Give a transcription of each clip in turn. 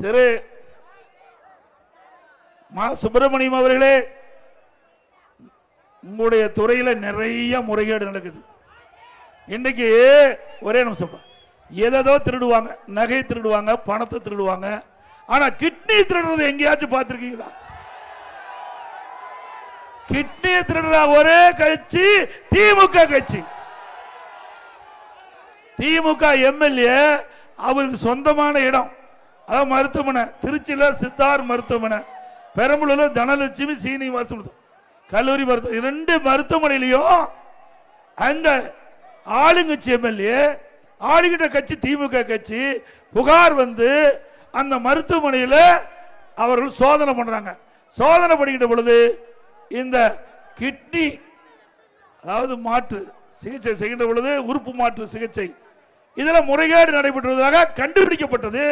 திரு மா சுப்பிரமணியம் அவர்களே, உங்களுடைய துறையில நிறைய முறைகேடு நடக்குது. இன்னைக்கு ஒரே நிமிஷம், ஏதோ திருடுவாங்க, நகை திருடுவாங்க, பணத்தை திருடுவாங்க. ஆனா கிட்னி திருடுறது எங்கேயாச்சும் பார்த்திருக்கீங்களா? கிட்னி திருடுற ஒரே கட்சி திமுக கட்சி. திமுக எம்எல்ஏ அவருக்கு சொந்தமான இடம், அதாவது மருத்துவமனை, திருச்சியில சித்தார் மருத்துவமனை, பெரம்பலூர்ல தனலட்சுமி சீனிவாசன் கல்லூரி மருத்துவ, இரண்டு மருத்துவமனையிலையும் அந்த ஆளுங்கட்சி எம்எல்ஏ, ஆளுகிட்ட கட்சி திமுக கட்சி, புகார் வந்து அந்த மருத்துவமனையில் அவர்கள் சோதனை பண்றாங்க. சோதனை பண்ணிக்கிட்ட பொழுது இந்த கிட்னி, அதாவது மாற்று சிகிச்சை செய்கின்ற பொழுது உறுப்பு மாற்று சிகிச்சை, இதில் முறைகேடு நடைபெற்றதாக கண்டுபிடிக்கப்பட்டது.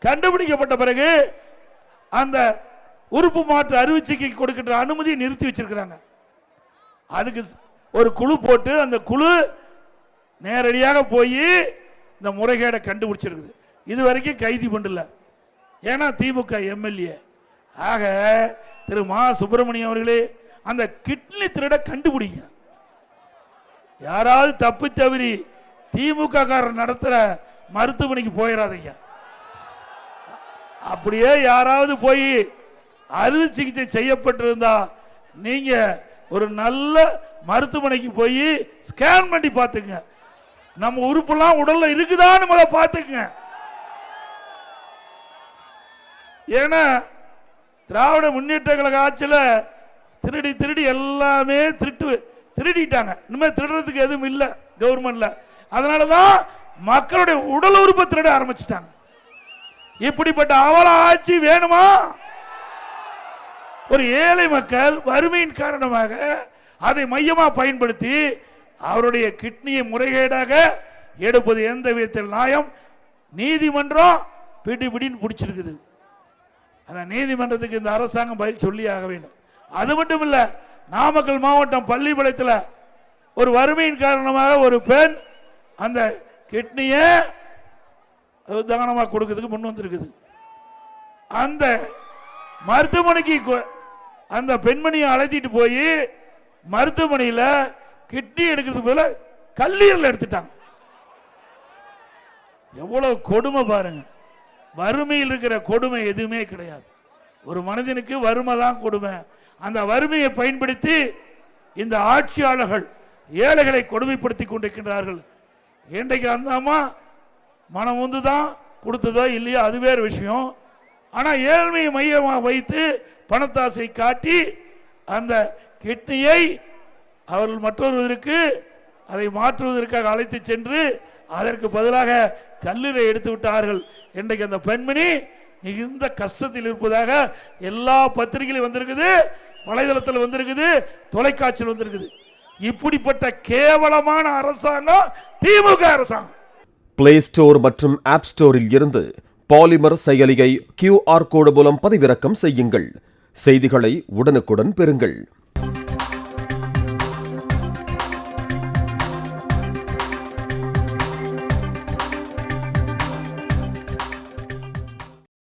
கண்டுபிடிக்கப்பட்ட பிறகு அந்த உறுப்பு மாற்று அறுவை கொடுக்கின்ற அனுமதியை நிறுத்தி வச்சிருக்கிறாங்க. அதுக்கு ஒரு குழு போட்டு அந்த குழு நேரடியாக போய் இந்த முறைகேடை கண்டுபிடிச்சிருக்குது. இது வரைக்கும் கைது பண்ணல, ஏன்னா திமுக எம்எல்ஏ. ஆக திரு மா சுப்பிரமணியம் அவர்களே, அந்த கிட்னி திருட கண்டுபிடிங்க. யாராவது தப்பு தவறி திமுக காரர் நடத்துற மருத்துவமனைக்கு போயிடாதீங்க. அப்படியே யாராவது போய் அறுவை சிகிச்சை செய்யப்பட்டிருந்தா நீங்க ஒரு நல்ல மருத்துவமனைக்கு போய் ஸ்கேன் பண்ணி பார்த்துங்க, நம்ம உறுப்புலாம் உடல்ல இருக்குதான்னு முதல்ல பார்த்துக்குங்க. ஏன்னா திராவிட முன்னேற்ற கழக ஆட்சியில் திருடி திருடி எல்லாமே திருடிட்டாங்க. இனிமேல் திருடுறதுக்கு எதுவும் இல்லை கவர்மெண்ட்ல. அதனாலதான் மக்களுடைய உடல் உறுப்பை திருட ஆரம்பிச்சுட்டாங்க. இப்படிப்பட்ட அவல ஆட்சி வேணுமா? ஒரு ஏழை மக்கள் வறுமையின் காரணமாக அதை மையமா பயன்படுத்தி அவருடைய கிட்னியை முறைகேடாக எடுப்பது எந்த விதத்தில் நியாயம்? நீதிமன்றம் பிடிபிடின்னு பிடிச்சிருக்குது. அந்த நீதிமன்றத்துக்கு இந்த அரசாங்கம் பதில் சொல்லி ஆக வேண்டும். அது மட்டும் இல்ல, நாமக்கல் மாவட்டம் பள்ளிப்பாளையத்தில் ஒரு வறுமையின் காரணமாக ஒரு பெண் அந்த கிட்னியை தானமாக கொடுக்கிறதுக்கு முன் வந்திருக்குது. அந்த மருத்துவமனைக்கு அந்த பெண்மணியை அழைத்திட்டு போய் மருத்துவமனையில் கிட்னி எடுக்கிறதுக்கு போல கல்லீரல் எடுத்துட்டாங்க. எவ்வளவு கொடுமை பாருங்க. வறுமையில் இருக்கிற கொடுமை எதுவுமே கிடையாது. ஒரு மனிதனுக்கு வறுமை தான் கொடுமை. அந்த வறுமையை பயன்படுத்தி இந்த ஆட்சியாளர்கள் ஏழைகளை கொடுமைப்படுத்தி கொண்டிருக்கின்றார்கள். இன்றைக்கு அந்த அம்மா மனம் வந்து தான் கொடுத்ததோ இல்லையோ அது வேறு விஷயம். ஆனால் ஏழ்மையை மையமாக வைத்து பணத்தாசை காட்டி அந்த கிட்னியை அவர்கள் மற்றொருவருக்கு அதை மாற்றுவதற்காக அழைத்து சென்று அதற்கு பதிலாக கல்லீரை எடுத்து விட்டார்கள். இன்றைக்கு அந்த பெண்மணி மிகுந்த கஷ்டத்தில் இருப்பதாக எல்லா பத்திரிகையிலும் வந்திருக்குது, வலைதளத்தில் வந்திருக்குது, தொலைக்காட்சியில் வந்திருக்குது. இப்படிப்பட்ட கேவலமான அரசாங்கம் திமுக அரசாங்கம். பிளே ஸ்டோர் மற்றும் ஆப் ஸ்டோரில் இருந்து பாலிமர் செயலியை QR கோடு மூலம் பதிவிறக்கம் செய்யுங்கள். செய்திகளை உடனுக்குடன் பெறுங்கள்.